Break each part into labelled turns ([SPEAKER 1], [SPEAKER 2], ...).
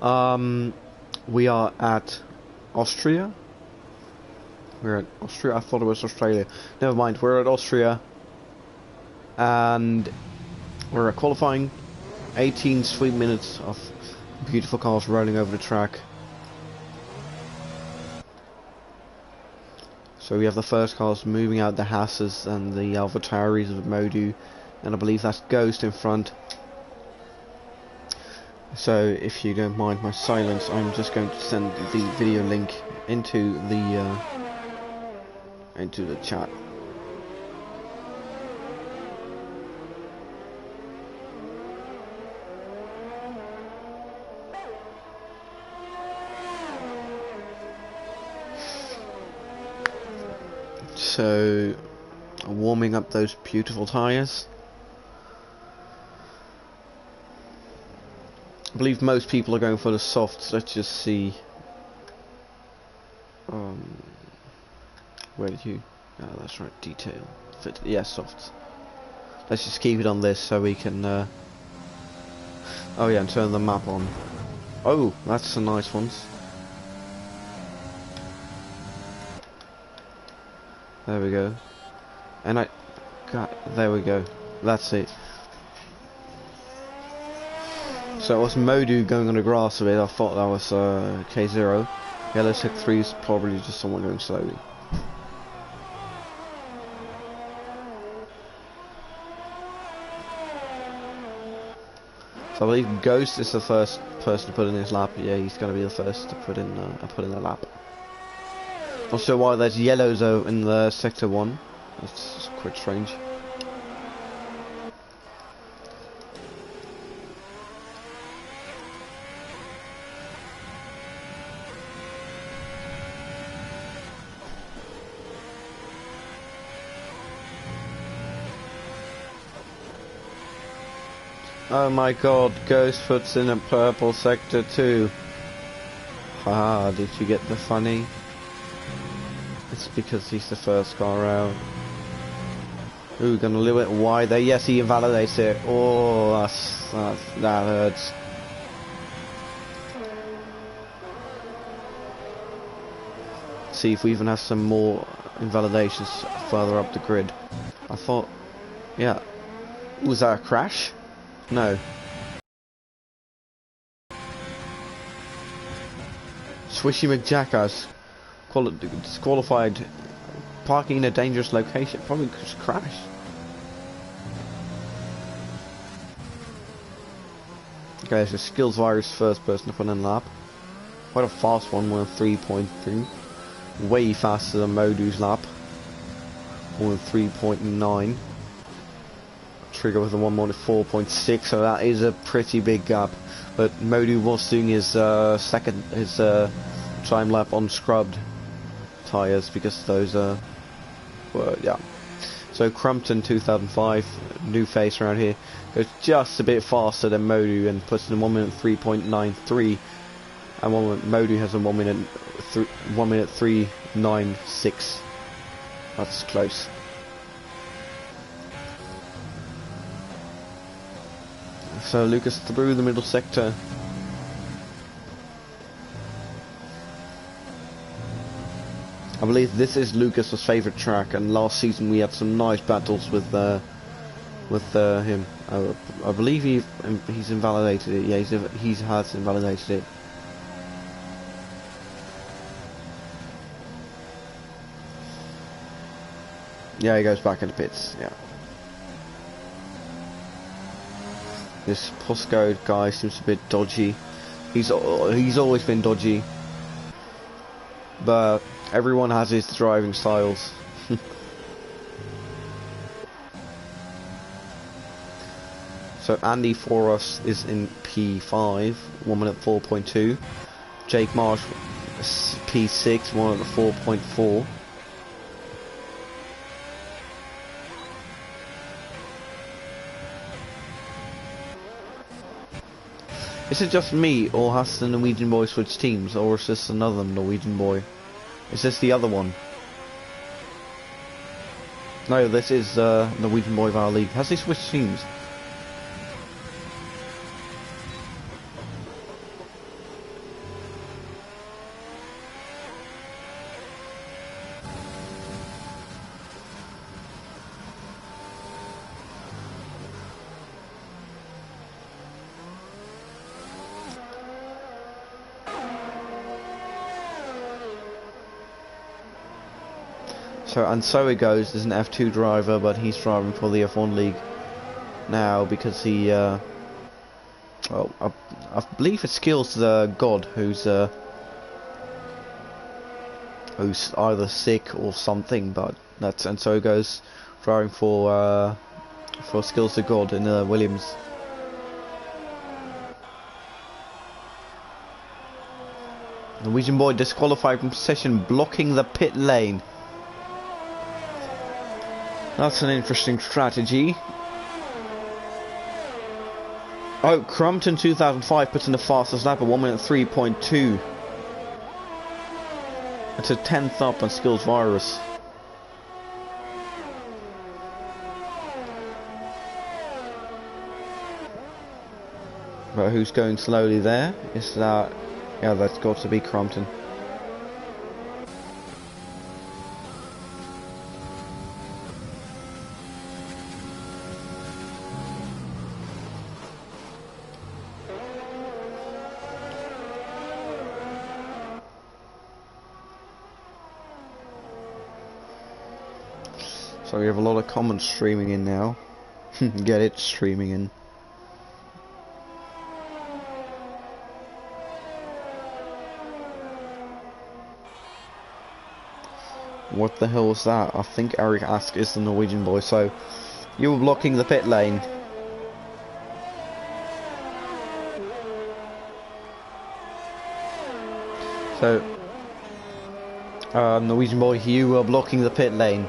[SPEAKER 1] We are at Austria. We're at Austria. I thought it was Australia. Never mind. We're at Austria, and we're qualifying. 18 sweet minutes of beautiful cars rolling over the track. So we have the first cars moving out the Hasses and the AlphaTauris of Modu, and I believe that's Ghost in front. So if you don't mind my silence, I'm just going to send the video link into the chat. So warming up those beautiful tyres. I believe most people are going for the softs. Let's just see. Where did you? Oh, that's right. Detail. Fit. Yeah, softs. Let's just keep it on this so we can. Oh yeah, and turn the map on. Oh, that's some nice ones. There we go. And God, there we go. That's it. So it was Modu going on the grass a bit. I thought that was K0. Yellow Sec 3 is probably just someone going slowly. So I believe Ghost is the first person to put in his lap. Yeah, he's going to be the first to put in a lap. Not sure why there's yellows in the sector 1. That's quite strange. Oh my god, Ghost puts in a purple sector 2. Haha, did you get the funny? It's because he's the first car out. Ooh, gonna a little bit wide there. Yes, he invalidates it. Oh, that hurts. See if we even have some more invalidations further up the grid. I thought, yeah. Was that a crash? No. Swishy McJackass disqualified, parking in a dangerous location. Probably just crashed. Okay, so Skills Virus first person to put in a lap. Quite a fast one, 3.3. Way faster than Modu's lap. 3.9. Trigger with a 4.6, so that is a pretty big gap. But Modu was doing his time lap on scrubbed tyres because those were, yeah. So Crumpton 2005, new face around here, goes just a bit faster than Modu and puts in 1 minute 3.93, and Modu has a 1 minute 3.96. That's close. So Lucas through the middle sector. I believe this is Lucas's favourite track, and last season we had some nice battles with him. I believe he's invalidated it. Yeah, he has invalidated it. Yeah, he goes back into pits. Yeah. This postcode guy seems a bit dodgy. He's always been dodgy, but everyone has his driving styles. So Andy for us is in P5, 1 minute 4.2. Jake Marsh P6, 1 minute 4.4. Is it just me, or has the Norwegian boy switched teams, or is this another Norwegian boy? Is this the other one? No, this is Norwegian boy of our league. Has he switched teams? So it goes. There's an F2 driver, but he's driving for the F1 League now because he, well, I believe it skills the God who's either sick or something. But and so it goes driving for skills the God in Williams. Norwegian boy disqualified from session, blocking the pit lane. That's an interesting strategy. Oh, Crumpton 2005 puts in the fastest lap at 1 minute 3.2. It's a 10th up on Skills Virus. But who's going slowly there? Is that... yeah, that's got to be Crumpton. So we have a lot of comments streaming in now. Get it? Streaming in. What the hell was that? I think Eric Ask is the Norwegian boy. So you were blocking the pit lane. So Norwegian boy, you were blocking the pit lane.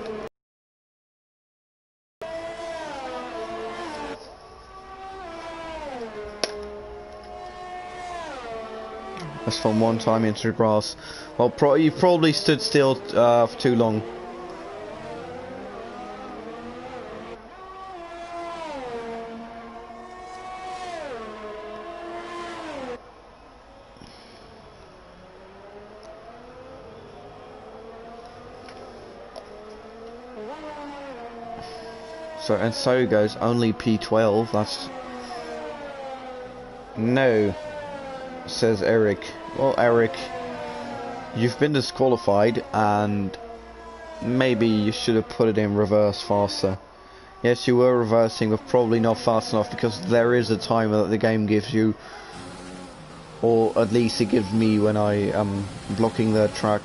[SPEAKER 1] That's from one time into the grass. Well, you probably stood still for too long. So it goes, only P12, that's... No, says Eric. Well, Eric, you've been disqualified and maybe you should have put it in reverse faster. Yes, you were reversing, but probably not fast enough because there is a timer that the game gives you, or at least it gives me when I am blocking the track.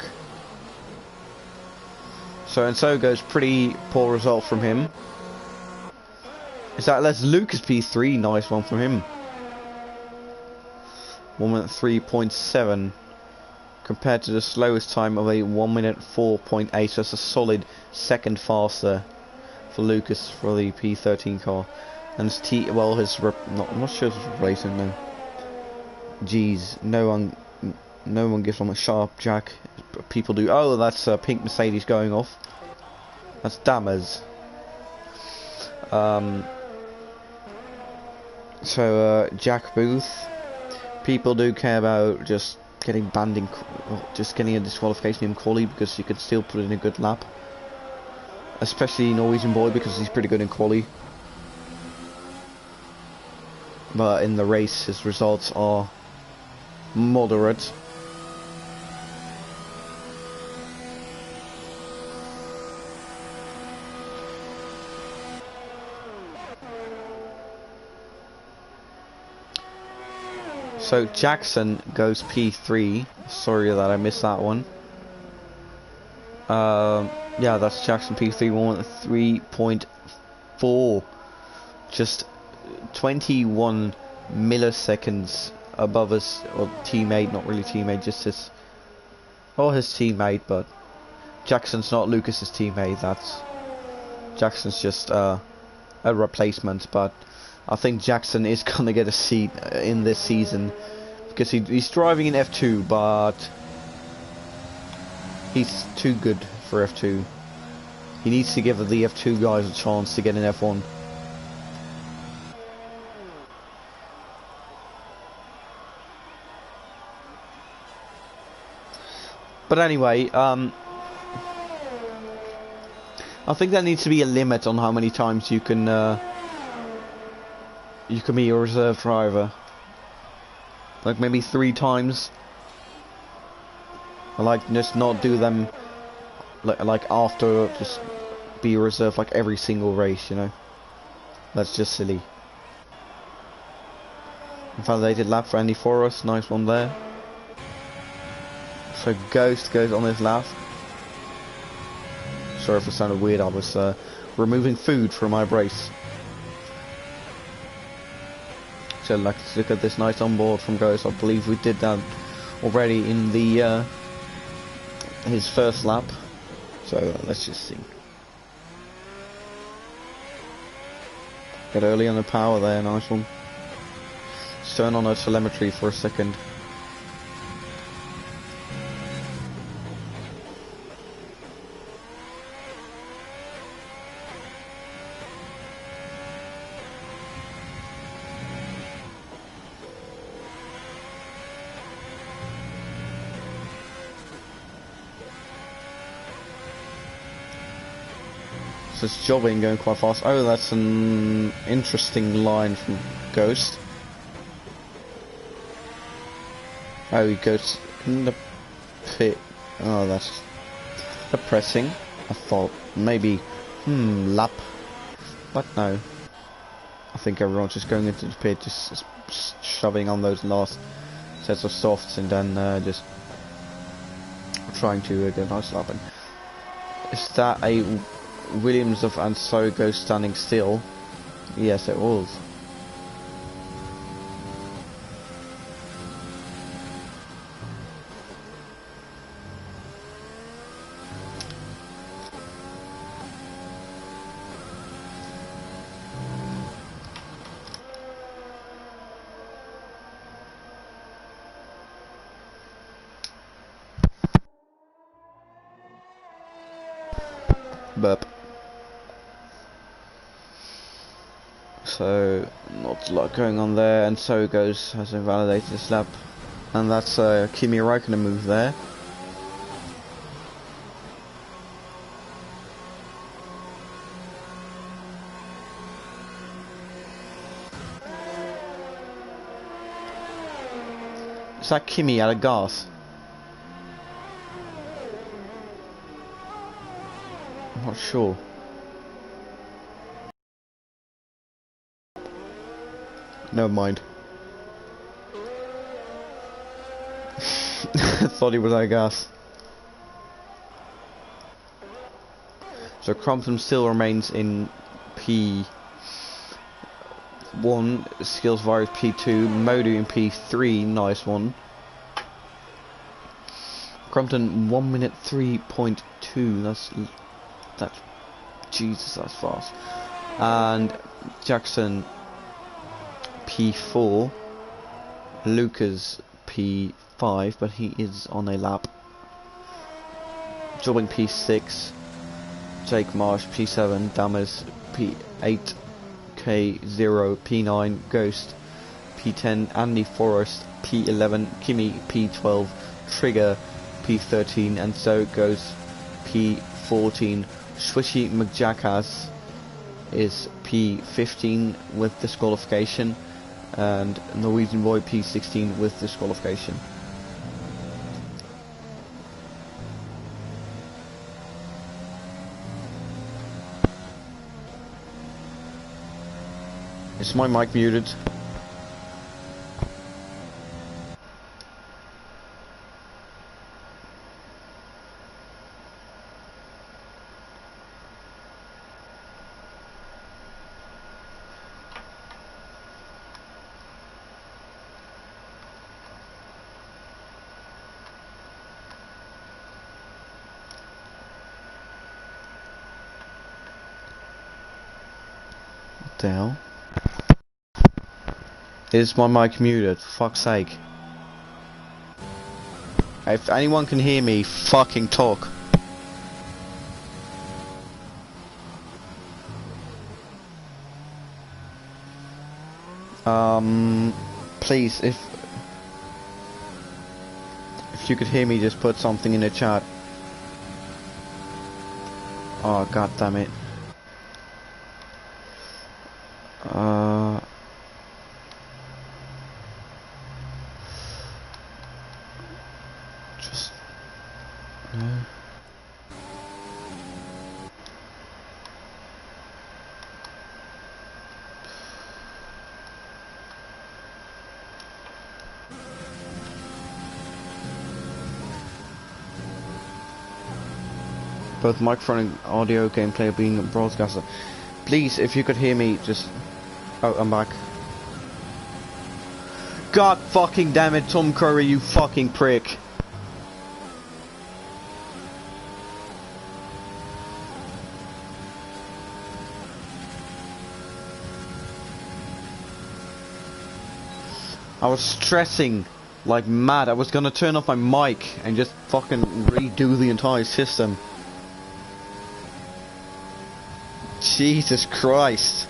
[SPEAKER 1] So goes, pretty poor result from him. Is that less Lucas P3? Nice one from him. 1 minute 3.7 compared to the slowest time of a 1 minute 4.8. So that's a solid second faster for Lucas for the P13 car. And his I'm not sure if it's replacing now. Jeez, no one gives him a sharp jack. People do. Oh, that's a pink Mercedes going off. That's Dammers. Jack Booth. People do care about just getting banned just getting a disqualification in quali because you can still put in a good lap. Especially Norwegian boy because he's pretty good in quali. But in the race his results are moderate. So Jackson goes P3. Sorry that I missed that one. Yeah, that's Jackson P3, 3.4. Just 21 milliseconds above his teammate. Not really teammate, just his teammate. But Jackson's not Lucas's teammate. Jackson's just a replacement. But I think Jackson is gonna get a seat in this season because he's driving in F2, but he's too good for F2. He needs to give the F2 guys a chance to get in F1. But anyway, I think there needs to be a limit on how many times you can be a reserve driver. Like maybe 3 times. I like just not do them like after just be reserved like every single race, you know. That's just silly. Validated lap for Andy Forrest, nice one there. So Ghost goes on his lap. Sorry if it sounded weird, I was removing food from my brace. So let's look at this nice onboard from Ghost. I believe we did that already in the his first lap. So let's just see. Get early on the power there, nice one. Let's turn on our telemetry for a second. So it's jobbing, going quite fast. Oh, that's an interesting line from Ghost. Oh, he goes in the pit. Oh, that's depressing. I thought maybe, lap. But no. I think everyone's just going into the pit, just shoving on those last sets of softs and then just trying to get a nice lap in. Is that a Williams of and so Ghost standing still? Yes, it was. Burp. So not a lot going on there, and so goes has invalidated this lap, and that's Kimi Räikkönen move there. Is that Kimi out of gas? I'm not sure. Never mind. Thought he was out of gas. So Crompton still remains in P1, Skills Virus P2, Modu in P3, nice one. Crompton 1 minute 3.2, that's Jesus, that's fast. And Jackson P4, Lucas P5, but he is on a lap. Jobbing P6, Jake Marsh P7, Damas P8, K0 P9, Ghost P10, Andy Forrest P11, Kimi P12, Trigger P13, and so goes P14. Swishy McJackass is P15 with disqualification, and Norwegian Boy P16 with disqualification. Is my mic muted? What the hell? Is my mic muted? For fuck's sake. If anyone can hear me, fucking talk. Please, if you could hear me, just put something in the chat. Oh, god damn it. Just no. Both microphone and audio gameplay are being broadcasted. Please, if you could hear me, just... Oh, I'm back. God fucking damn it, Tom Curry, you fucking prick. I was stressing like mad. I was gonna turn off my mic and just fucking redo the entire system. Jesus Christ.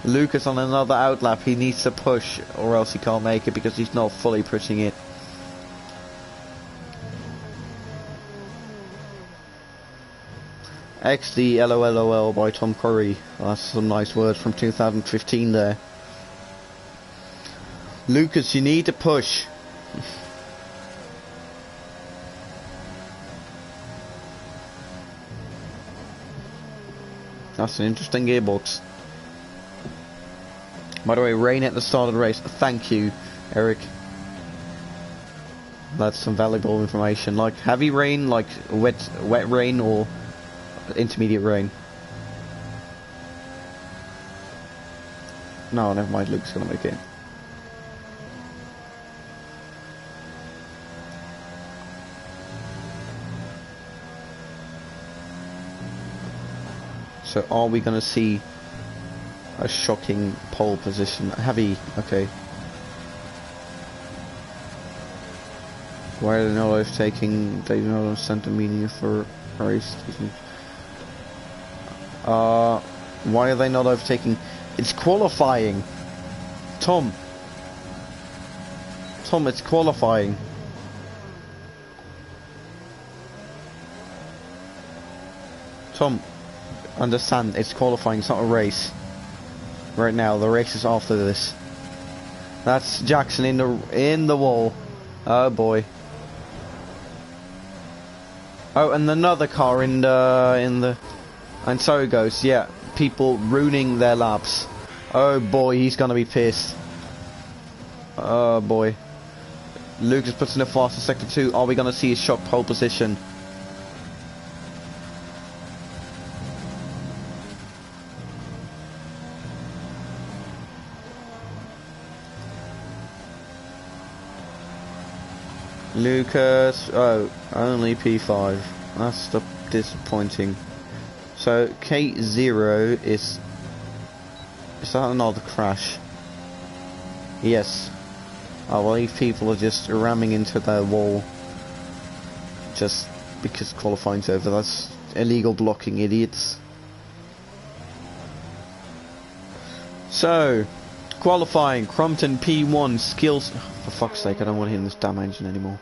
[SPEAKER 1] Lucas on another outlap, he needs to push or else he can't make it because he's not fully pushing it. XD LOLOL by Tom Curry. That's some nice words from 2015 there. Lucas, you need to push. That's an interesting gearbox. By the way, rain at the start of the race. Thank you, Eric. That's some valuable information. Like heavy rain, like wet rain, or intermediate rain. No, never mind. Luke's gonna make it. So are we gonna see a shocking pole position? Heavy, okay. Why are they not overtaking? They do not understand the meaning for race. Why are they not overtaking? It's qualifying. Tom, it's qualifying. Tom, understand, it's qualifying, it's not a race. Right now, the race is after this. That's Jackson in the wall. Oh boy. Oh, and another car in the and so it goes. Yeah, people ruining their laps. Oh boy, he's gonna be pissed. Oh boy. Lucas puts in a faster sector 2. Are we gonna see a shock pole position? Lucas, oh, only P5. That's disappointing. So K0 is that another crash? Yes. I believe people are just ramming into their wall just because qualifying's over. That's illegal blocking, idiots. So, qualifying, Crompton P1, skills... For fuck's sake, I don't want to hit this damn engine anymore.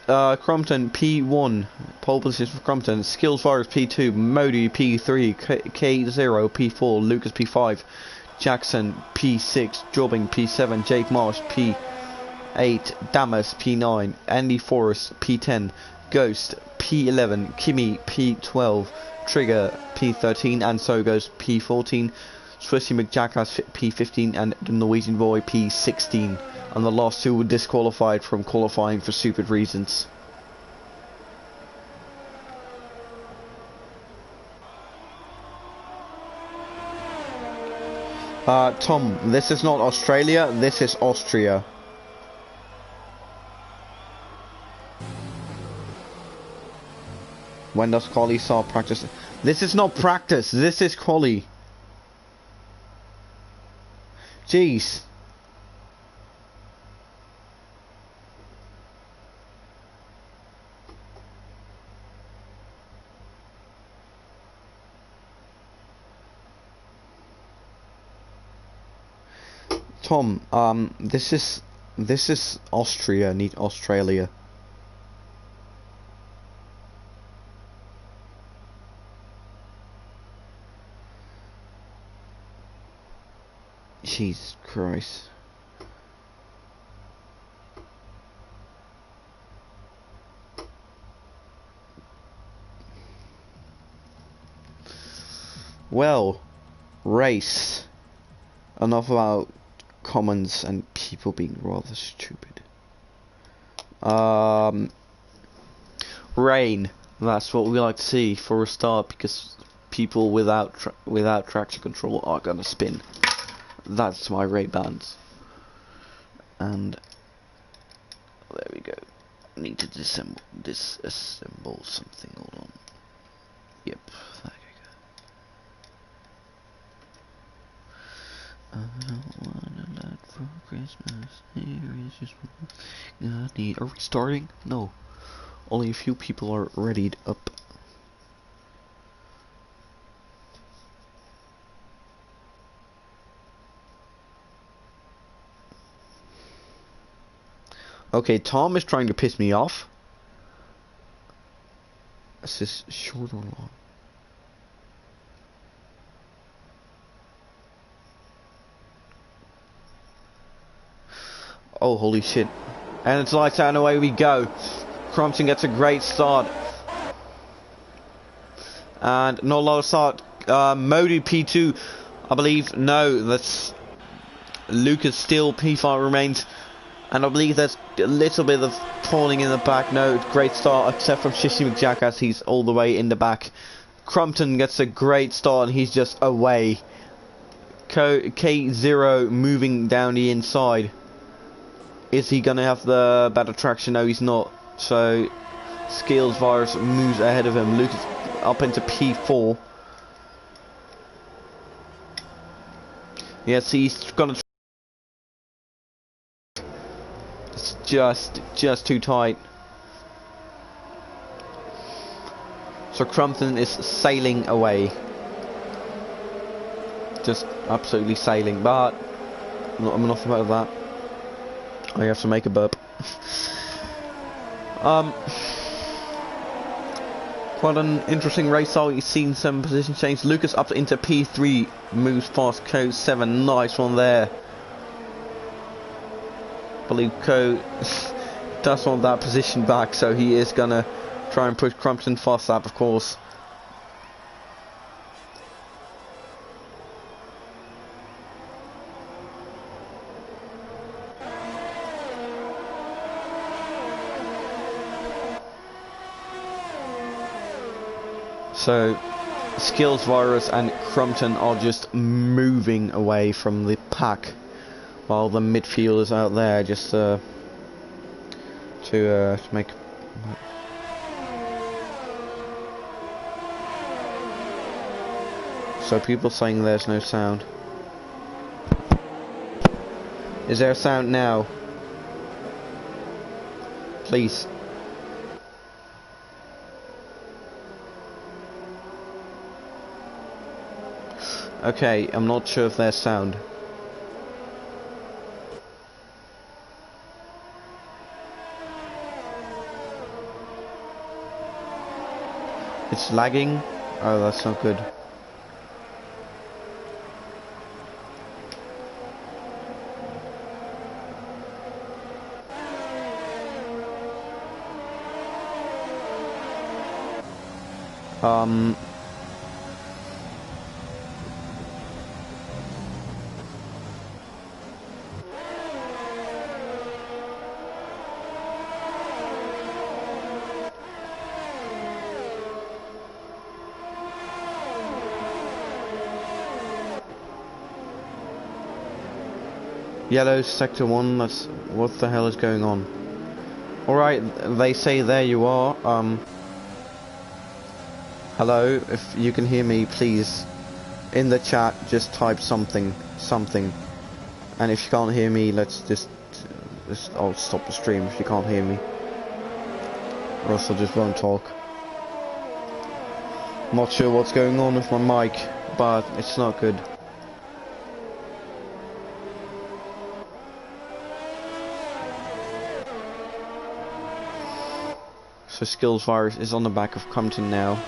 [SPEAKER 1] Crompton P1, pole position for Crompton, skills virus P2, Modi P3, K0 P4, Lucas P5, Jackson P6, Jobbing P7, Jake Marsh P8, Damas P9, Andy Forrest P10, Ghost P11, Kimmy P12, Trigger P13, and so goes P14, Swissy McJackass P15, and the Norwegian Boy P16. And the last two were disqualified from qualifying for stupid reasons. Tom, this is not Australia, this is Austria. When does quali start practice? This is not practice, this is quali. Jeez. Tom, this is Austria, not Australia. Jesus Christ. Well, race. Enough about comments and people being rather stupid. Rain. That's what we like to see for a start, because people without traction control are gonna spin. That's my Ray-Bans. And there we go. Need to disassemble something. Hold on. Yep. There we go. I don't want a lot for Christmas. Here is just what I need. Are we starting? No. Only a few people are readied up. Okay, Tom is trying to piss me off. Is this short or long? Oh, holy shit. And it's lights out and away we go. Crumpton gets a great start. And not a lot of start. Modi P2, I believe. No, that's Lucas still. P5 remains. And I believe there's a little bit of falling in the back. No, great start, except from Shishim Jackass. He's all the way in the back. Crumpton gets a great start, and he's just away. K0 moving down the inside. Is he going to have the better traction? No, he's not. So, Skills Virus moves ahead of him. Lucas up into P4. Yes, he's going to... It's just too tight. So Crumpton is sailing away. Just absolutely sailing. But I'm enough about that. I have to make a burp. Quite an interesting race style. You've seen some position change. Lucas up into P3, moves past Co 7. Nice one there. I believe Co does want that position back, so he is gonna try and push Crumpton fast up, of course. So, Skills Virus and Crumpton are just moving away from the pack, while the midfielders out there just to make. So people saying there's no sound. Is there a sound now? Please. Okay, I'm not sure if there's sound. It's lagging. Oh, that's not good. Yellow sector 1, that's what the hell is going on? Alright, they say there you are. Hello, if you can hear me, please in the chat just type something. And if you can't hear me, let's just I'll stop the stream if you can't hear me. Or else I just won't talk. Not sure what's going on with my mic, but it's not good. So Skills Virus is on the back of Crumpton now.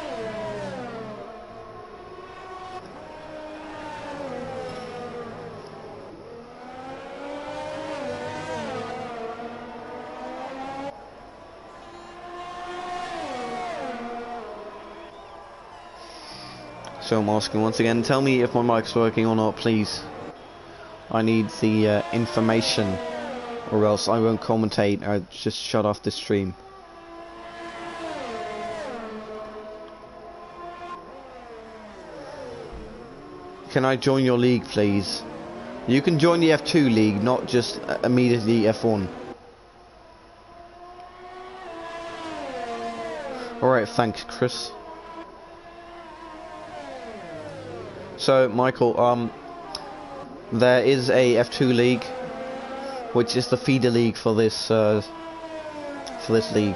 [SPEAKER 1] So I'm asking once again, tell me if my mic's working or not, please. I need the information, or else I won't commentate. I'll just shut off the stream. Can I join your league, please? You can join the F2 league, not just immediately F1. Alright, thanks, Chris. So, Michael, there is a F2 league, which is the feeder league for this league.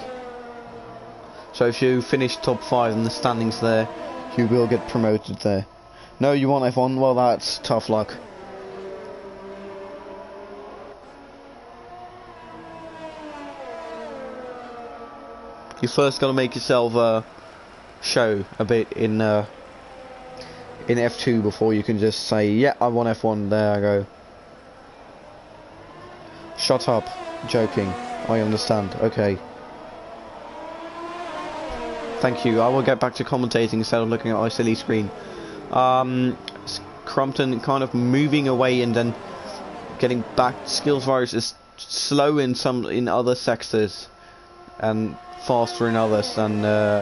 [SPEAKER 1] So if you finish top 5 in the standings there, you will get promoted there. No, you want F1? Well, that's tough luck. You first got to make yourself show a bit in F2 before you can just say, yeah, I want F1. There I go. Shut up. Joking. I understand. Okay. Thank you. I will get back to commentating instead of looking at my silly screen. Crumpton kind of moving away and then getting back. Skills virus is slow in other sectors and faster in others than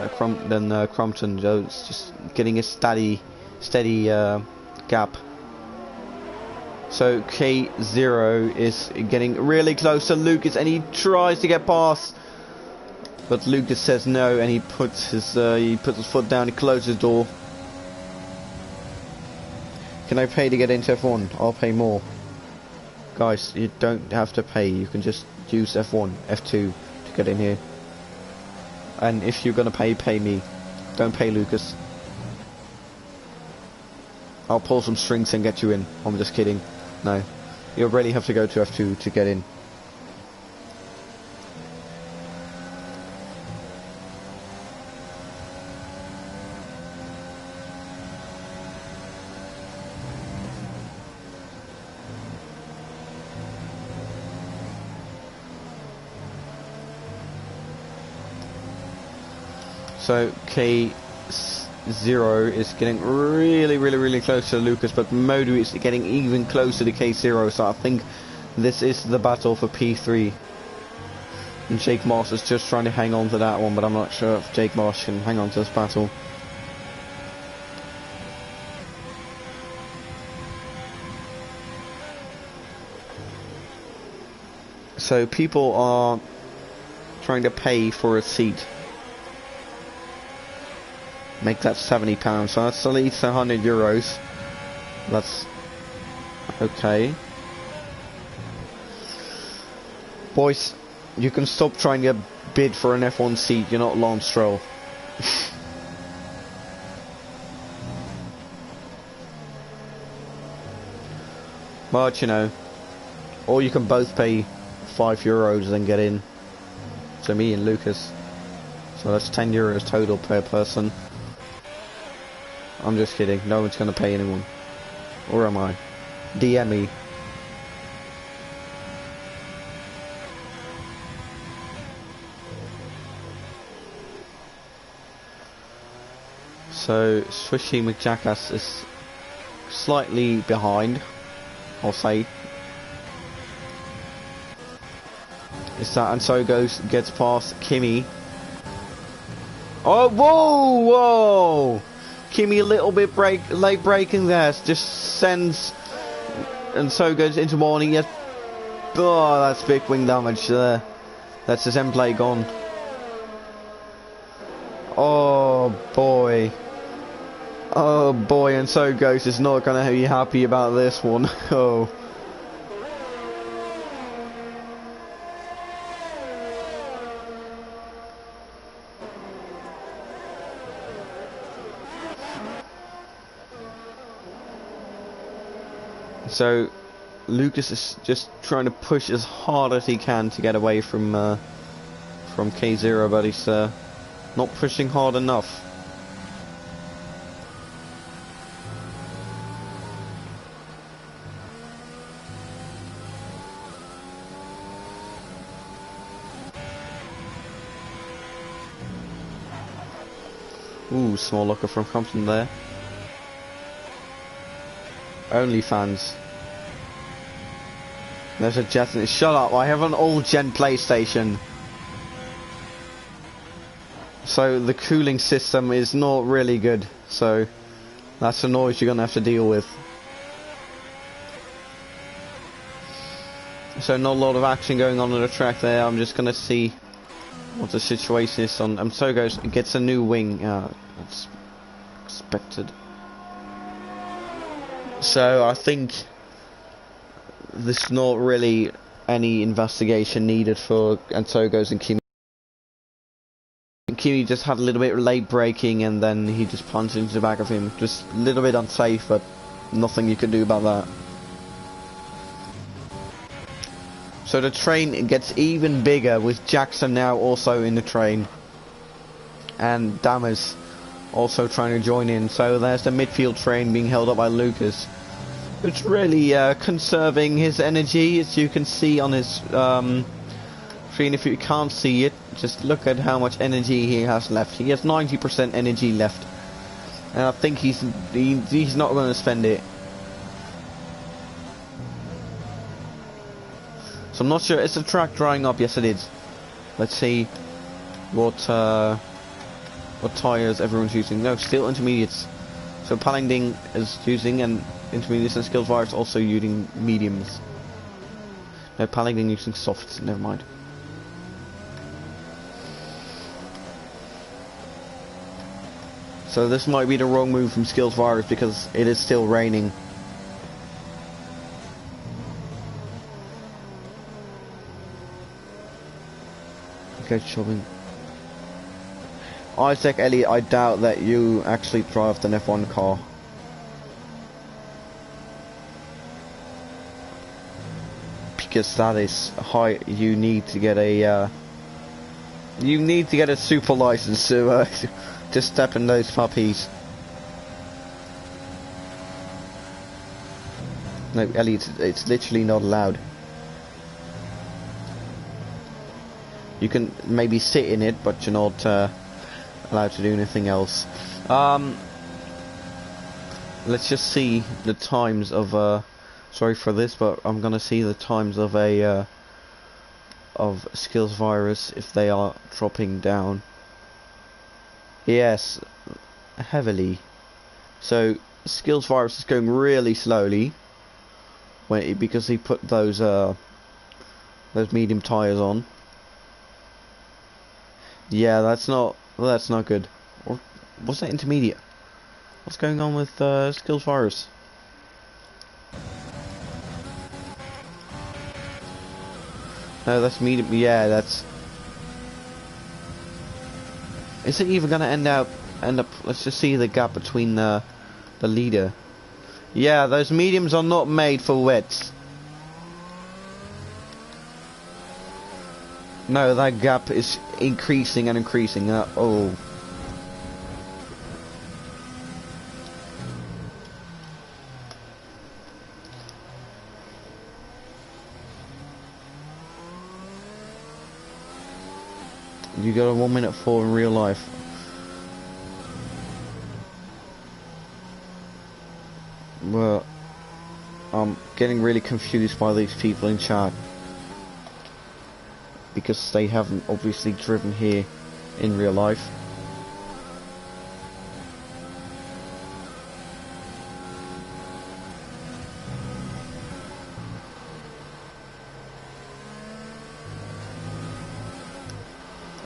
[SPEAKER 1] Crumpton. So it's just getting a steady gap. So K0 is getting really close to Lucas, and he tries to get past, but Lucas says no, and he puts his foot down. He closes the door. Can I pay to get into F1? I'll pay more. Guys, you don't have to pay. You can just use F1, F2 to get in here. And if you're gonna pay me. Don't pay Lucas. I'll pull some strings and get you in. I'm just kidding. No. You really have to go to F2 to get in. So K0 is getting really close to Lucas, but Modu is getting even closer to K0, so I think this is the battle for P3. And Jake Marsh is just trying to hang on to that one, but I'm not sure if Jake Marsh can hang on to this battle. So people are trying to pay for a seat. Make that £70, so that's at least €100. That's okay. Boys, you can stop trying to bid for an F1 seat. You're not Lance Stroll. But you know, or you can both pay €5 and get in. So me and Lucas. So that's €10 total per person. I'm just kidding. No one's going to pay anyone. Or am I? DM me. So, Swishy McJackass is slightly behind, I'll say. Is that, and so gets past Kimmy. Oh, whoa! Kimmy a little bit late braking there, just sends, and so goes into warning. Yes, oh, that's big wing damage there. That's his end plate gone. Oh boy, and so Ghost is not gonna be happy about this one. Oh. So Lucas is just trying to push as hard as he can to get away from K0, but he's not pushing hard enough. Ooh, small locker from Compton there. OnlyFans. There's a jet in it. Shut up, I have an old gen PlayStation. So the cooling system is not really good. So that's the noise you're gonna have to deal with. So not a lot of action going on the track there. I'm just gonna see what the situation is on. So gets a new wing. That's expected. So I think there's not really any investigation needed for Antogos and Kimi. Kimi just had a little bit of late braking and then he just punched into the back of him. Just a little bit unsafe, but nothing you can do about that. So the train gets even bigger with Jackson now also in the train. And Damas also trying to join in. So there's the midfield train being held up by Lucas. It's really conserving his energy, as you can see on his screen. If you can't see it, just look at how much energy he has left. He has 90% energy left. And I think he's not going to spend it. So I'm not sure. Is the track drying up? Yes, it is. Let's see what tyres everyone's using. No, still intermediates. So Palangding is using and intermediates, and Skillsvirus also using mediums. No, Palangding using softs. Never mind. So this might be the wrong move from Skillsvirus because it is still raining. Shopping. Isaac Elliott, I doubt that you actually drive an F1 car. Because that is high. You need to get a super license to to step in those puppies. No, Elliott, it's literally not allowed. You can maybe sit in it, but you're not allowed to do anything else. Let's just see the times of. Sorry for this, but I'm gonna see the times of a of Skillsvirus if they are dropping down. Yes, heavily. So Skillsvirus is going really slowly because he put those medium tires on. Yeah, that's not good. Or was that intermediate? What's going on with Skillsvirus? No, that's medium. Yeah, that's. Is it even gonna end up? Let's just see the gap between the leader. Yeah, those mediums are not made for wets. No, that gap is increasing and increasing. Oh. You got a 1:04 in real life. Well, I'm getting really confused by these people in chat. Because they haven't obviously driven here in real life.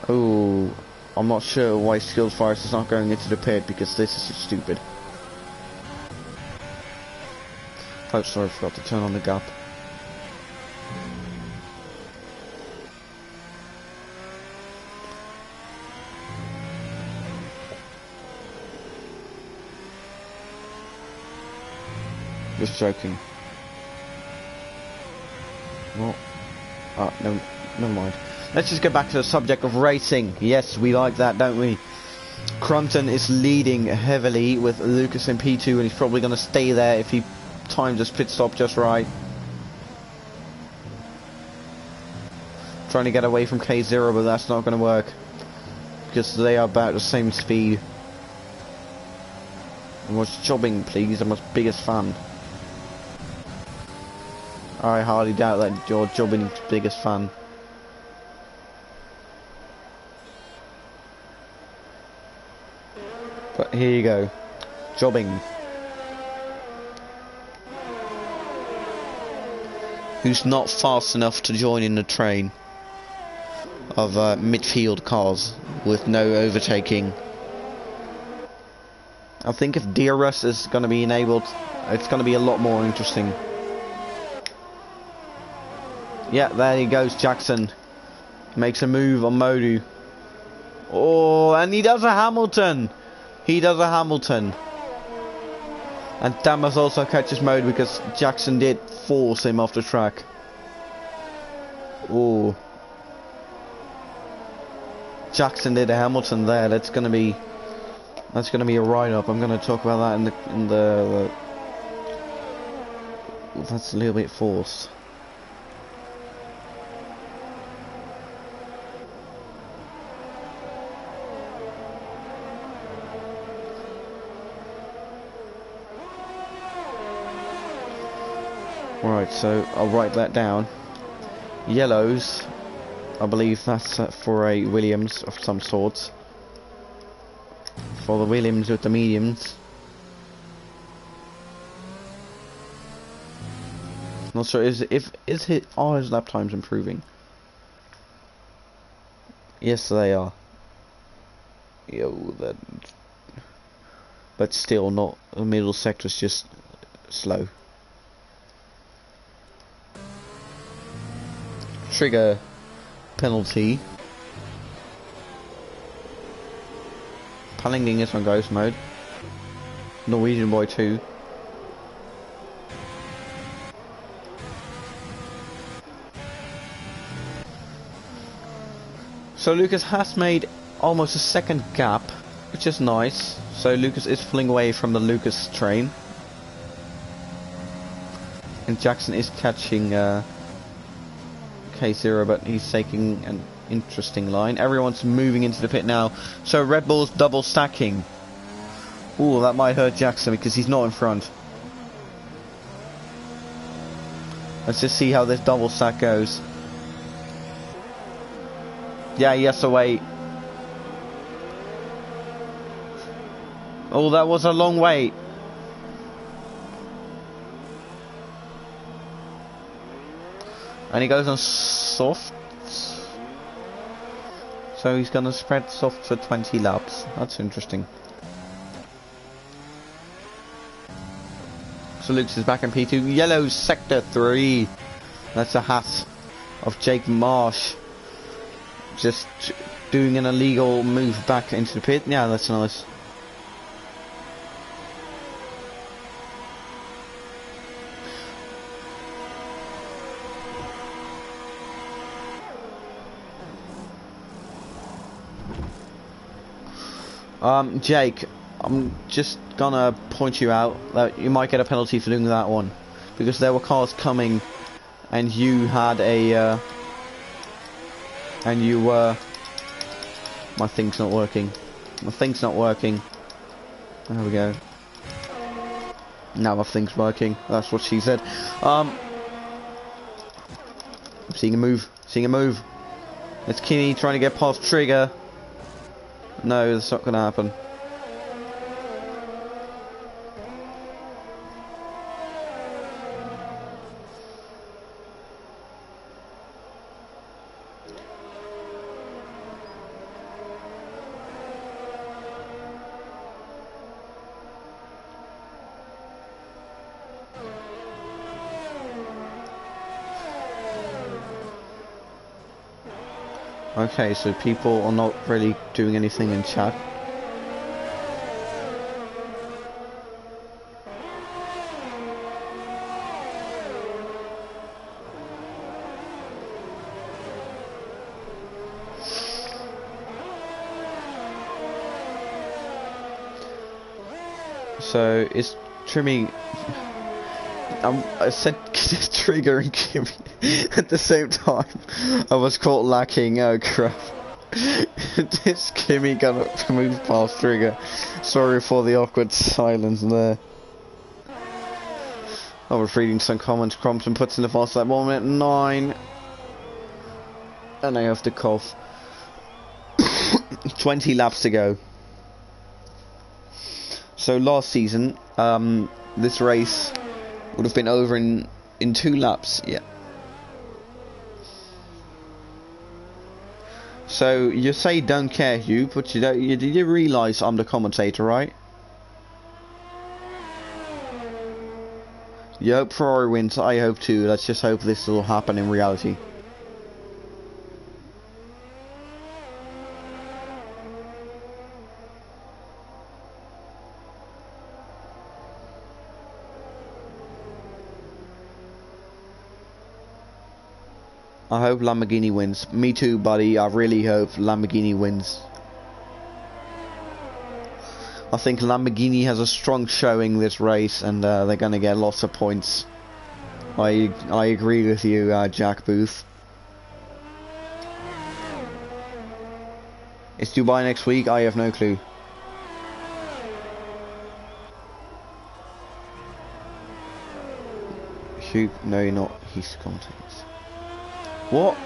[SPEAKER 1] Oh, I'm not sure why Skillsvirus is not going into the pit because this is just stupid. Oh, sorry, I forgot to turn on the gap. Just joking. What? No, never mind. Let's just get back to the subject of racing. Yes, we like that, don't we? Crumpton is leading heavily with Lucas in P2, and he's probably going to stay there if he times his pit stop just right. Trying to get away from K0, but that's not going to work. Because they are about the same speed. And what's jobbing, please? I'm his biggest fan. I hardly doubt that you're Jobbing's biggest fan. But here you go. Jobbing. who's not fast enough to join in the train of midfield cars with no overtaking. I think if DRS is going to be enabled, it's going to be a lot more interesting. Yeah, there he goes, Jackson. Makes a move on Modu. Oh, and he does a Hamilton. He does a Hamilton. And Damas also catches Modu because Jackson did force him off the track. Oh. Jackson did a Hamilton there. That's gonna be a write-up. I'm gonna talk about that in the that's a little bit forced. Right, so I'll write that down. Yellows, I believe that's for a Williams of some sorts. For the Williams with the mediums. Not sure, is his lap times improving? Yes, they are. But still not, the middle sector's just slow. Trigger penalty. Pallinging is on ghost mode. Norwegian boy 2. So Lucas has made almost a second gap, which is nice. So Lucas is pulling away from the Lucas train. And Jackson is catching K0, but he's taking an interesting line. Everyone's moving into the pit now, so Red Bull's double stacking. Ooh, that might hurt Jackson because he's not in front. Let's just see how this double stack goes. Yeah, he has to wait. Oh, that was a long wait. And he goes on soft. So he's going to spread soft for 20 laps. That's interesting. So Lucas is back in P2. Yellow sector 3. That's a hat of Jake Marsh. Just doing an illegal move back into the pit. Yeah, that's nice. Jake, I'm just gonna point you out that you might get a penalty for doing that one, because there were cars coming, and you had a, my thing's not working. My thing's not working. There we go. Now my thing's working. That's what she said. Seeing a move. Seeing a move. It's Kimi trying to get past Trigger. No, that's not going to happen. Okay, so people are not really doing anything in chat. So it's trimming. I said Trigger and Kimi at the same time. I was caught lacking. Oh crap! This Kimi gonna move past Trigger. Sorry for the awkward silence there. I was reading some comments. Crompton puts in the fast lap 1 minute 9, and I have to cough. 20 laps to go. So last season, this race would have been over in 2 laps. Yeah, So you say don't care, Hugh, but you realise I'm the commentator, right? You hope Ferrari wins, I hope too. Let's just hope this will happen in reality. I hope Lamborghini wins. Me too, buddy. I really hope Lamborghini wins. I think Lamborghini has a strong showing this race, and they're going to get lots of points. I agree with you, Jack Booth. Is Dubai next week? I have no clue. Shoot, no you're not. He's commentating. What?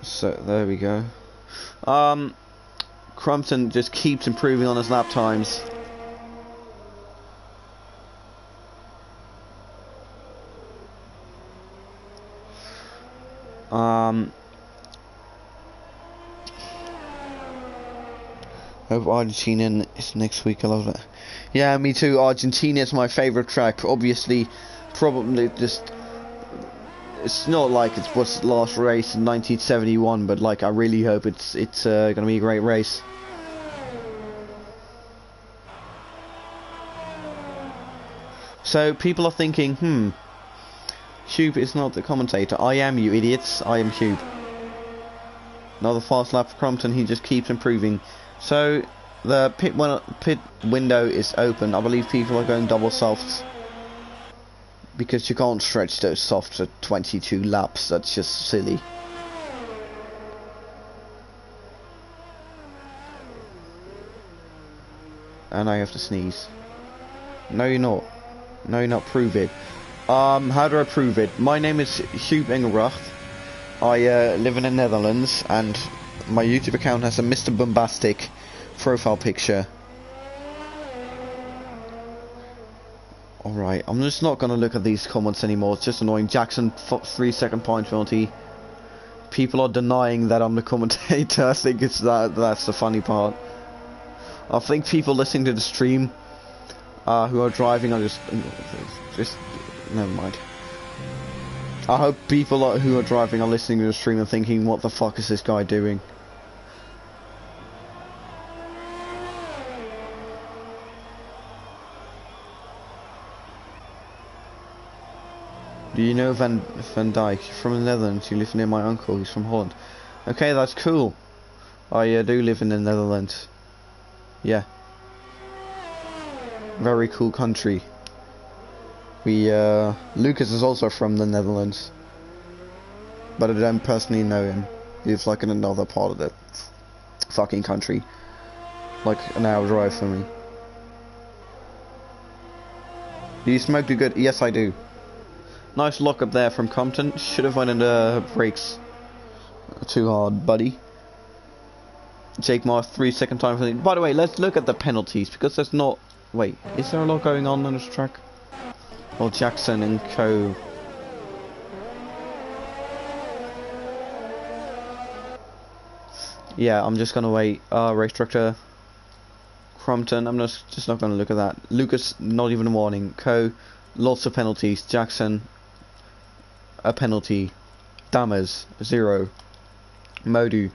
[SPEAKER 1] So there we go. Crumpton just keeps improving on his lap times. Hope Argentina is next week. I love it. Yeah, me too. Argentina is my favourite track. Obviously, probably just. It's not like it was the last race in 1971, but like I really hope it's gonna be a great race. So people are thinking, Hube is not the commentator. I am, you idiots. I am Hube. Another fast lap for Crompton. He just keeps improving. So the pit window is open. I believe people are going double softs. Because you can't stretch those softs at 22 laps, that's just silly. And I have to sneeze. No you're not. No you're not, prove it. How do I prove it? My name is Hugh Engelbracht. I live in the Netherlands and my YouTube account has a Mr. Bombastic profile picture. Alright, I'm just not going to look at these comments anymore. It's just annoying. Jackson, 3-second point penalty. People are denying that I'm the commentator. I think it's that's the funny part. I think people listening to the stream who are driving are just never mind. I hope people who are driving are listening to the stream and thinking, what the fuck is this guy doing? Do you know Van Dijk? From the Netherlands. You live near my uncle. He's from Holland. Okay, that's cool. I do live in the Netherlands. Yeah. Very cool country. Lucas is also from the Netherlands. But I don't personally know him. He's like in another part of the fucking country. Like an hour drive from me. Do you smoke too good? Yes, I do. Nice lock up there from Compton. Should have went into brakes too hard, buddy. Jake Moss, 3-second time for the... By the way, let's look at the penalties, because there's not... Wait, is there a lot going on this track? Well, Jackson and co... Yeah, I'm just gonna wait. Race director... Crumpton, I'm just not gonna look at that. Lucas, not even a warning. Co... Lots of penalties. Jackson... A penalty. Dammers, 0. Modu,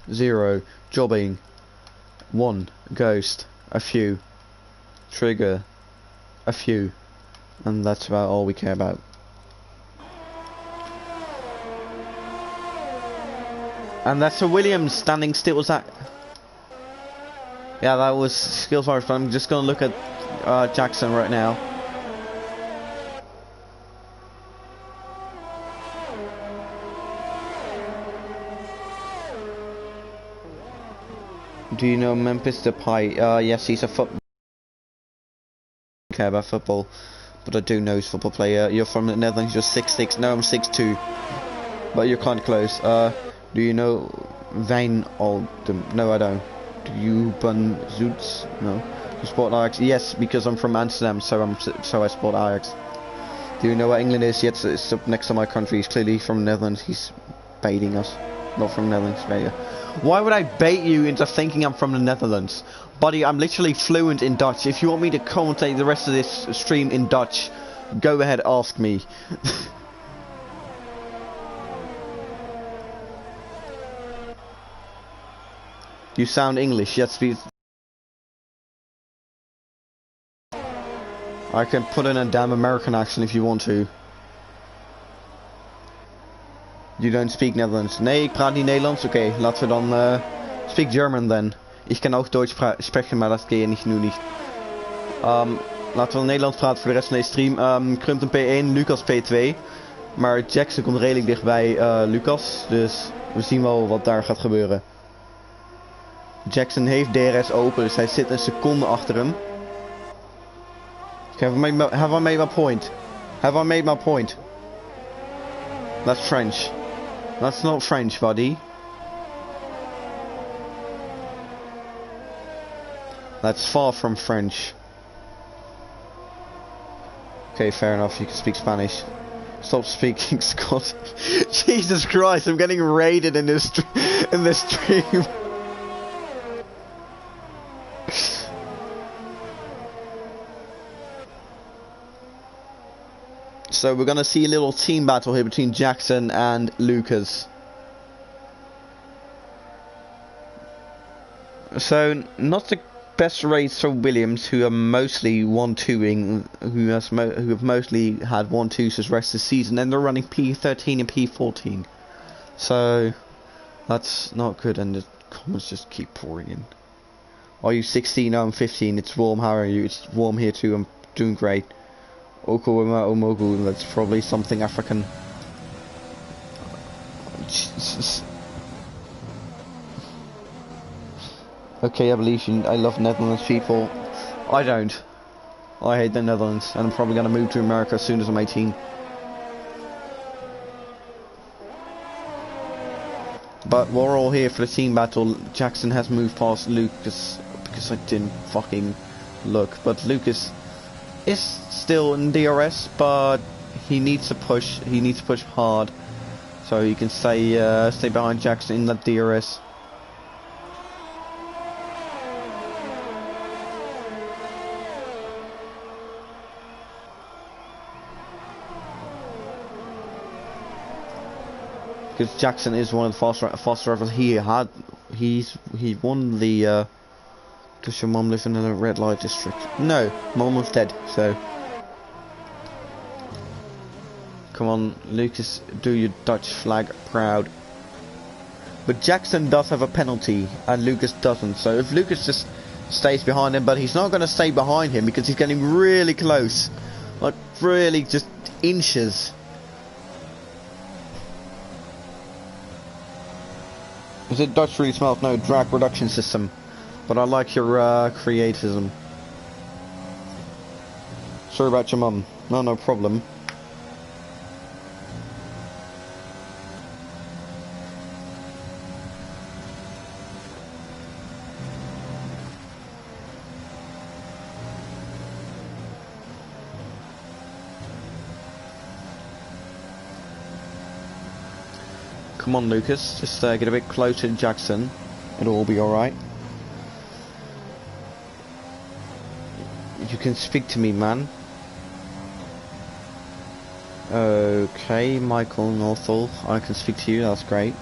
[SPEAKER 1] 0. Jobbing, 1. Ghost, a few. Trigger, a few. And that's about all we care about. And that's for Williams standing still. Was that? Yeah, that was skills fire, but I'm just gonna look at Jackson right now. Do you know Memphis Depay? Yes, he's a football. I don't care about football, but I do know he's a football player. You're from the Netherlands. You're 6'6". No, I'm 6'2". But you're kind of close. Do you know Van Oldham? No, I don't. Do you bun Zoots? No. You support Ajax? Yes, because I'm from Amsterdam, so I support Ajax. Do you know what England is? Yes, it's up next to my country. He's clearly from the Netherlands. He's baiting us. Not from the Netherlands, but yeah. Why would I bait you into thinking I'm from the Netherlands? Buddy, I'm literally fluent in Dutch. If you want me to commentate the rest of this stream in Dutch, go ahead, ask me. You sound English, yes, please. I can put in a damn American accent if you want to. You don't speak Netherlands. Nee, ik praat niet Nederlands. Oké, laten we dan... speak German then. Ik kan ook Deutsch spreken, maar dat ken ik nu niet. Laten we Nederlands praten voor de rest van deze stream. Crumpton P1, Lucas P2. Maar Jackson komt redelijk dichtbij Lucas. Dus we zien wel wat daar gaat gebeuren. Jackson heeft DRS open, dus hij zit een seconde achter hem. Have I made my point? Have I made my point? That's French. That's not French, buddy. That's far from French. Okay, fair enough, you can speak Spanish. Stop speaking Scottish. Jesus Christ, I'm getting raided in this stream. So we're going to see a little team battle here between Jackson and Lucas. So not the best race for Williams, who are mostly 1-2ing, who have mostly had 1-2s as rest of the season, and they're running P13 and P14. So that's not good, and the comments just keep pouring in. Are you 16? No, I'm 15. It's warm. How are you? It's warm here too. I'm doing great. Omogu, that's probably something African. Jesus. Okay, evolution. I love Netherlands people. I don't. I hate the Netherlands, and I'm probably going to move to America as soon as I'm 18. But we're all here for the team battle. Jackson has moved past Lucas because I didn't fucking look. But Lucas is still in DRS, but he needs to push. He needs to push hard, so he can stay behind Jackson in that DRS. Because Jackson is one of the fast drivers. He won the. Does your mom live in a red light district? No, mom was dead. So come on, Lucas, do your Dutch flag proud. But Jackson does have a penalty, and Lucas doesn't. So if Lucas just stays behind him, but he's not going to stay behind him because he's getting really close, like really just inches. Is it Dutch really smells? No, drag reduction system. But I like your creatism. Sorry about your mum. No problem. Come on, Lucas. Just get a bit closer to Jackson. It'll all be alright. You can speak to me, man. Okay, Michael Northall. I can speak to you. That's great.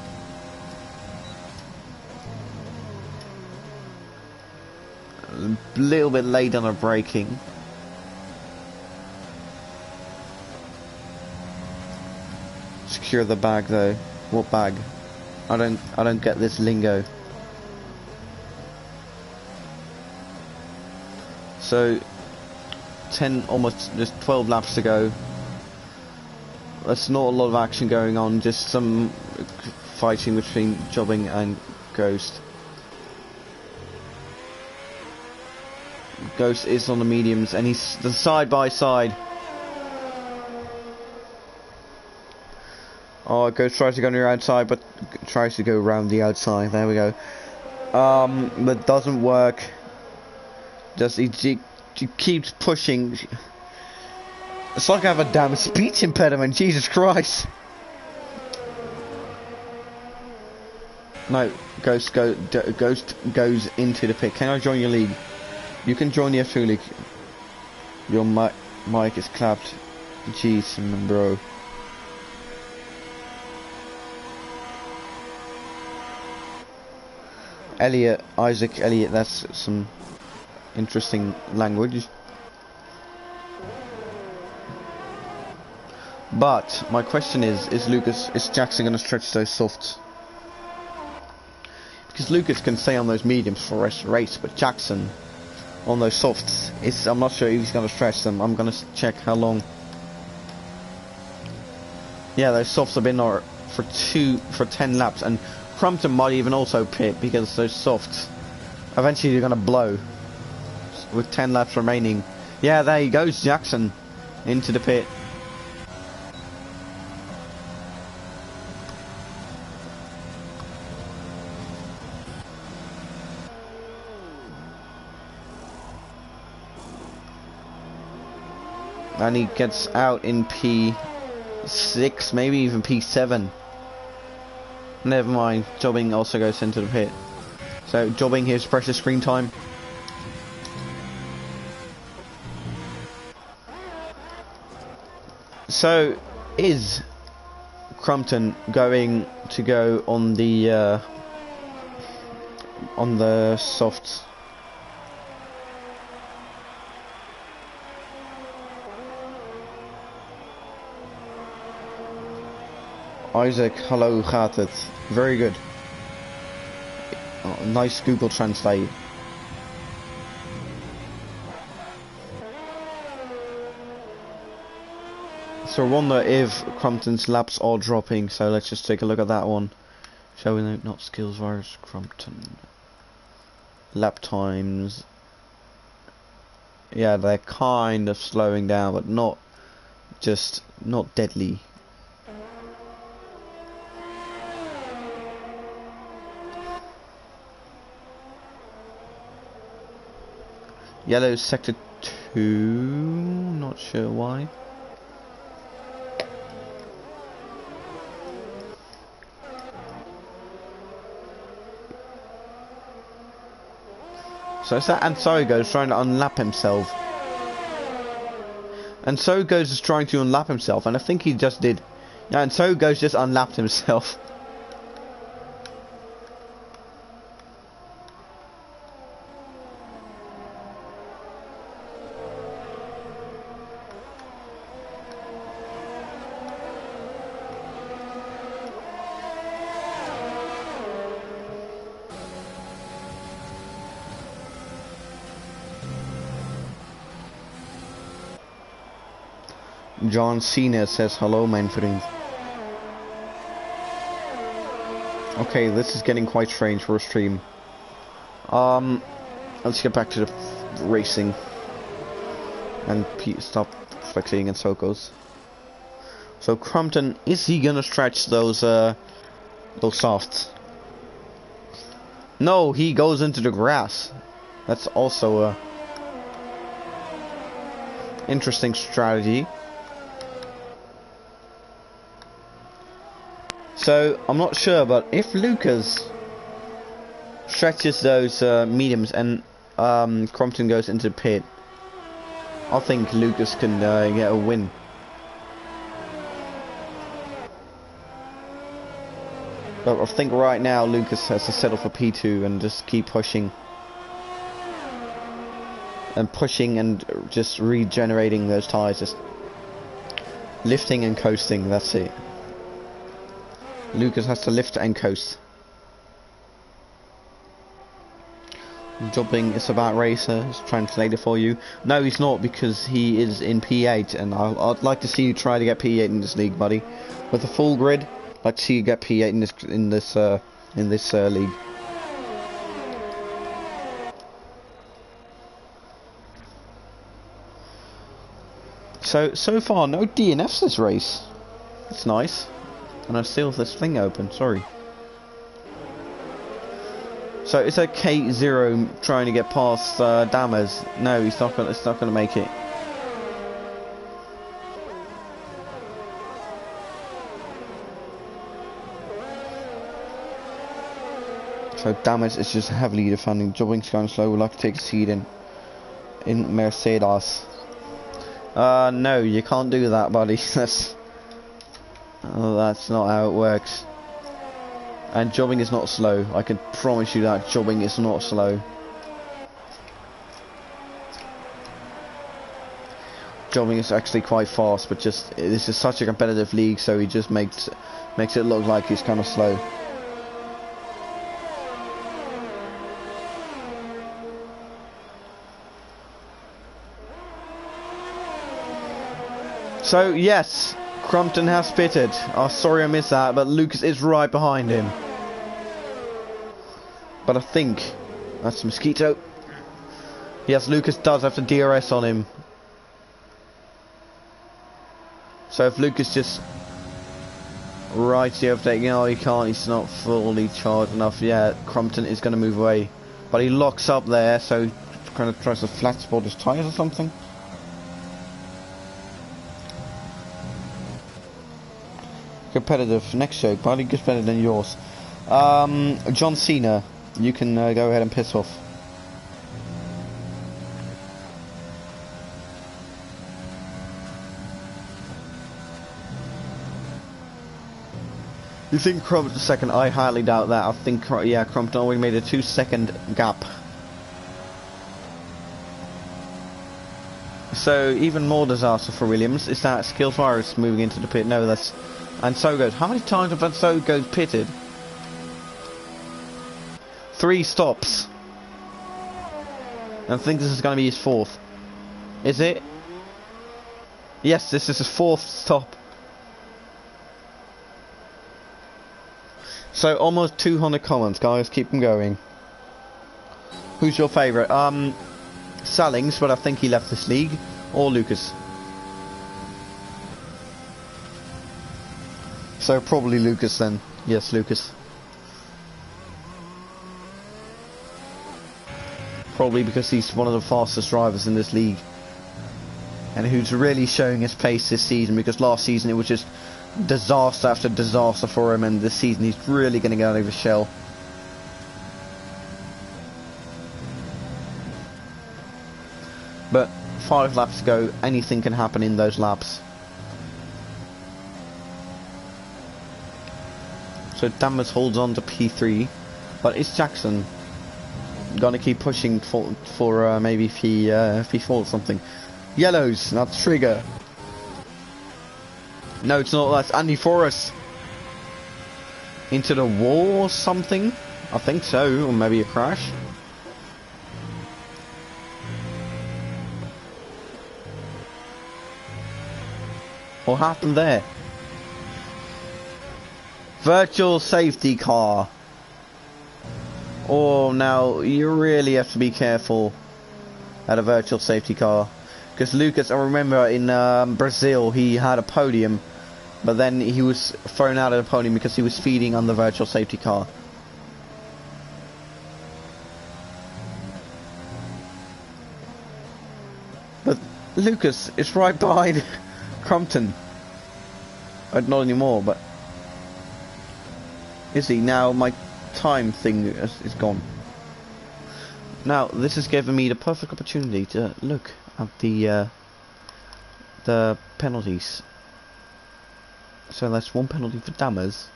[SPEAKER 1] A little bit late on our braking. Secure the bag, though. What bag? I don't get this lingo. So 10, almost just 12 laps to go. There's not a lot of action going on, just some fighting between Jobbing and Ghost. Ghost is on the mediums, and he's the side by side. Oh, Ghost tries to go near outside, but tries to go around the outside. There we go. But doesn't work. Just he keeps pushing. It's like I have a damn speech impediment. Jesus Christ. No, Ghost goes into the pit. Can I join your league? You can join the F2 league. Your mic is clapped. Jeez, bro. Isaac Elliott, that's some interesting language. But my question is Jackson gonna stretch those softs? Because Lucas can stay on those mediums for the rest of the race, but Jackson on those softs, I'm not sure if he's gonna stretch them. I'm gonna check how long. Yeah, those softs have been on for 10 laps, and Crumpton might even also pit because those softs eventually they're gonna blow with 10 laps remaining. Yeah, there he goes, Jackson into the pit. And he gets out in P6, maybe even P7. Never mind, Jobbing also goes into the pit. So Jobbing, his precious screen time. So is Crumpton going to go on the softs? Isaac, hallo, gaat het? Very good. Oh, nice Google Translate. So I wonder if Crumpton's laps are dropping, so let's just take a look at that one. Showing not skills virus, Crumpton. Lap times. Yeah, they're kind of slowing down, but not deadly. Yellow sector 2, not sure why. So it's that Ansogo's trying to unlap himself. Ansogo's is trying to unlap himself, and I think he just did. Yeah, Ansogo's just unlapped himself. John Cena says hello, mein vriend. Okay, this is getting quite strange for a stream. Let's get back to the racing and stop flexing and Sokos. So Crumpton, is he gonna stretch those softs? No, he goes into the grass. That's also a interesting strategy. So I'm not sure, but if Lucas stretches those mediums and Crumpton goes into the pit, I think Lucas can get a win. But I think right now Lucas has to settle for P2 and just keep pushing. And pushing and just regenerating those tyres, just lifting and coasting, that's it. Lucas has to lift and coast. Jobbing is about racer, it's translated for you. No, he's not, because he is in P8, and I'd like to see you try to get P8 in this league, buddy. With a full grid, I'd like to see you get P8 in this league. So far, no DNFs this race. That's nice. And I still have this thing open, sorry. So it's a K0 trying to get past Dammers. No, he's not gonna. It's not gonna make it. So Dammers is just heavily defending. Jobbing's going slow. Would like to take a seat in Mercedes. No, you can't do that, buddy. That's not how it works. And Jobbing is not slow. I can promise you that Jobbing is not slow. Jobbing is actually quite fast, but just this is such a competitive league, so he just makes it look like he's kind of slow. So yes, Crumpton has pitted. Oh, sorry I missed that, but Lucas is right behind him. But I think that's Mosquito. Yes, Lucas does have the DRS on him. So if Lucas just rides the overtaking, no, he can't. He's not fully charged enough. Yeah, Crumpton is going to move away, but he locks up there, so he kind of tries to flat spot his tyres or something. Competitive. Next joke, probably gets better than yours. John Cena, you can go ahead and piss off. You think Crumpton's second? I highly doubt that. I think, yeah, Crumpton only made a 2-second gap. So even more disaster for Williams is that Skillfire is moving into the pit. No, that's... And so goes. How many times have that so goes pitted? 3 stops. And I think this is going to be his 4th. Is it? Yes, this is his 4th stop. So almost 200 comments, guys. Keep them going. Who's your favourite? Sallings, but I think he left this league. Or Lucas. So probably Lucas then. Yes, Lucas. Probably because he's one of the fastest drivers in this league. And who's really showing his pace this season, because last season it was just disaster after disaster for him, and this season he's really going to get out of his shell. But 5 laps to go, anything can happen in those laps. So Dammers holds on to P3, but it's Jackson gonna keep pushing for maybe if he falls something. Yellows, not Trigger. No, it's not. That's Andy Forrest. Into the wall or something? I think so, or maybe a crash. What happened there? Virtual safety car. Oh, now you really have to be careful at a virtual safety car, because Lucas, I remember in Brazil he had a podium, but then he was thrown out of the podium because he was speeding on the virtual safety car. But Lucas is right behind Crumpton. Not anymore, but is he? Now my time thing is gone. Now this has given me the perfect opportunity to look at the penalties. So that's 1 penalty for Dammers,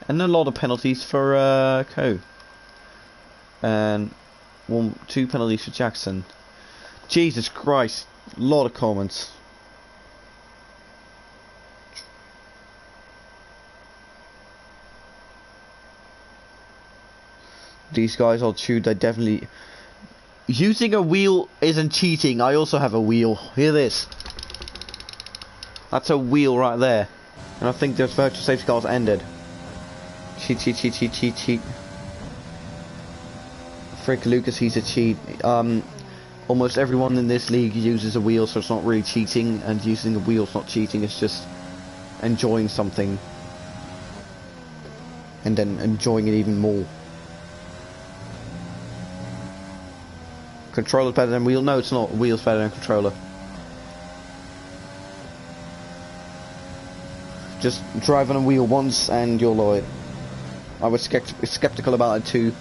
[SPEAKER 1] and a lot of penalties for Co. And 2 penalties for Jackson. Jesus Christ, a lot of comments. These guys are chewed. They definitely... Using a wheel isn't cheating. I also have a wheel. Hear this. That's a wheel right there. And I think those virtual safety cars ended. Cheat, cheat, cheat, cheat, cheat, cheat. Frick Lucas, he's a cheat. Almost everyone in this league uses a wheel, so it's not really cheating. And using a wheel's not cheating. It's just enjoying something. And then enjoying it even more. Controller's better than wheel. No, it's not. Wheel's better than controller. Just drive on a wheel once and you'll know it. I was skeptical about it too,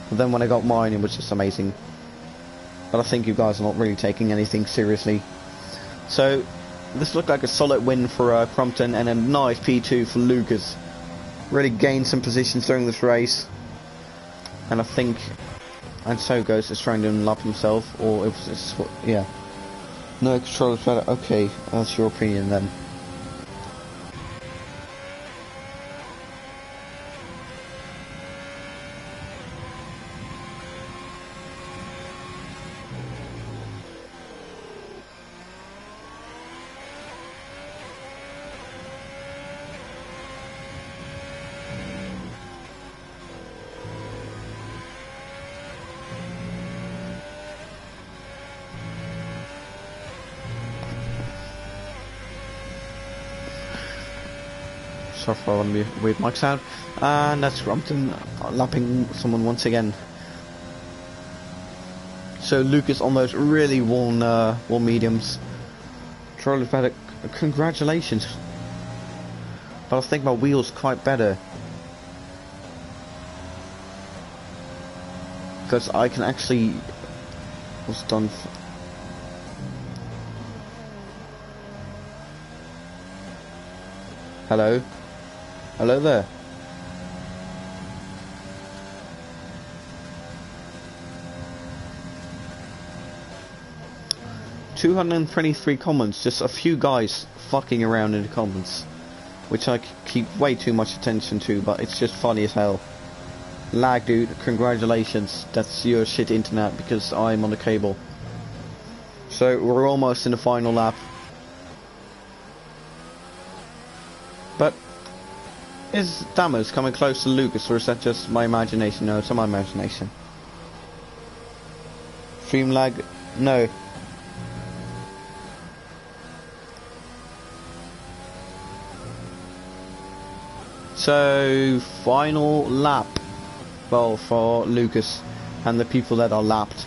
[SPEAKER 1] but then when I got mine, it was just amazing. But I think you guys are not really taking anything seriously. So this looked like a solid win for Crumpton, and a nice P2 for Lucas. Really gained some positions during this race, and I think, and so Ghost is trying to unlock himself, or it was just, yeah. No, controller's better. Okay, that's your opinion then. Sorry for the weird mic sound. And that's Crumpton lapping someone once again. So Lucas on those really worn mediums. Trolley's better. Congratulations. But I think my wheel's quite better. Because I can actually... What's done... Hello? Hello there. $223 comments, just a few guys fucking around in the comments, which I keep way too much attention to, but it's just funny as hell. Lag dude, congratulations, that's your shit internet because I'm on the cable. So we're almost in the final lap. But is Dammers coming close to Lucas, or is that just my imagination? No, it's my imagination. Stream lag? No. So, final lap. Well, for Lucas and the people that are lapped.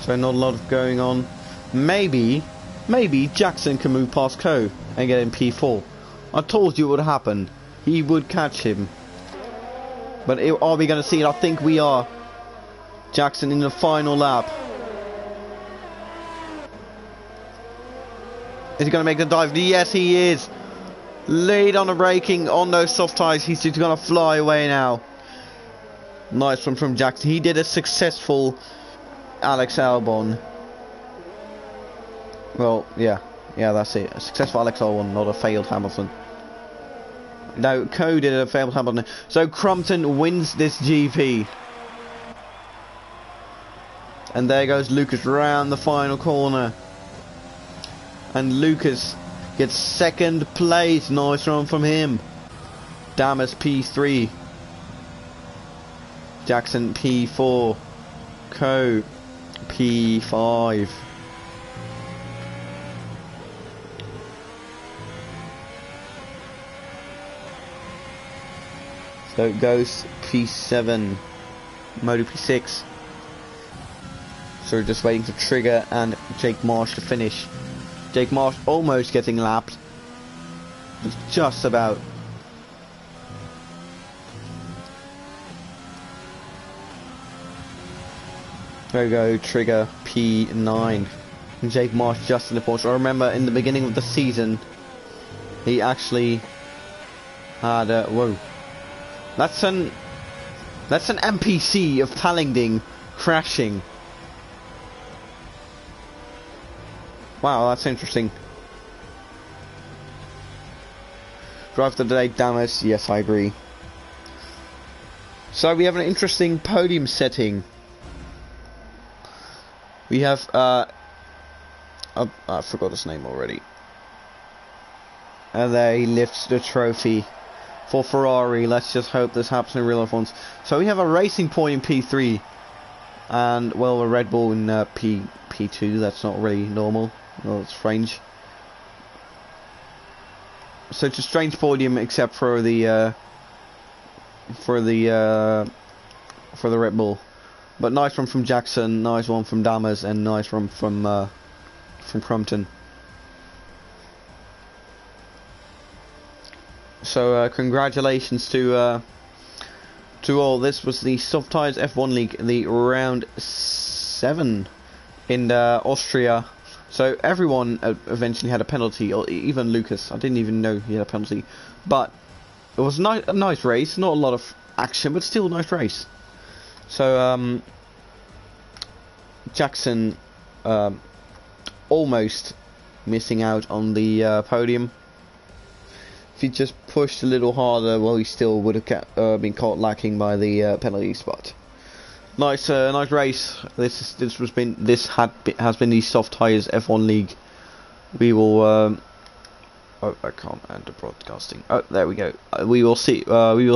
[SPEAKER 1] So not a lot of going on. Maybe Jackson can move past Coe and get in P4. I told you it would happen. He would catch him. But are we going to see it? I think we are. Jackson in the final lap. Is he going to make the dive? Yes, he is. Lead on the braking on those soft tyres. He's just going to fly away now. Nice one from Jackson. He did a successful Alex Albon. Well, yeah, that's it. A successful Alex Albon, not a failed Hamilton. No, Coe did a failed Hamilton. So Crumpton wins this GP. And there goes Lucas round the final corner. And Lucas gets second place. Nice run from him. Damas P3. Jackson P4. Coe P5. So it goes P7, Moto P6. So we're just waiting for Trigger and Jake Marsh to finish. Jake Marsh almost getting lapped. Just about. There we go, Trigger P9. And Jake Marsh just in the Porsche. I remember in the beginning of the season, he actually had a... Whoa. That's an NPC of Pallingding crashing. Wow, that's interesting. Drive the day, Damas. Yes, I agree. So we have an interesting podium setting. We have I forgot his name already. And there he lifts the trophy for Ferrari. Let's just hope this happens in real life once. So we have a Racing Point in P3. And, well, a Red Bull in P2. That's not really normal. Well, it's strange. So it's a strange podium except for the Red Bull. But nice one from Jackson, nice one from Dammers, and nice one from Crumpton. So congratulations to all. This was the Soft Tyres F1 League, the round 7 in Austria. So everyone eventually had a penalty, or even Lucas. I didn't even know he had a penalty, but it was a nice race. Not a lot of action, but still a nice race. So Jackson almost missing out on the podium. If he just pushed a little harder, well, he still would have been caught lacking by the penalty spot. Nice race. This has been the Soft Tyres F1 League. We will. Oh, I can't end the broadcasting. Oh, there we go. We will see. We will.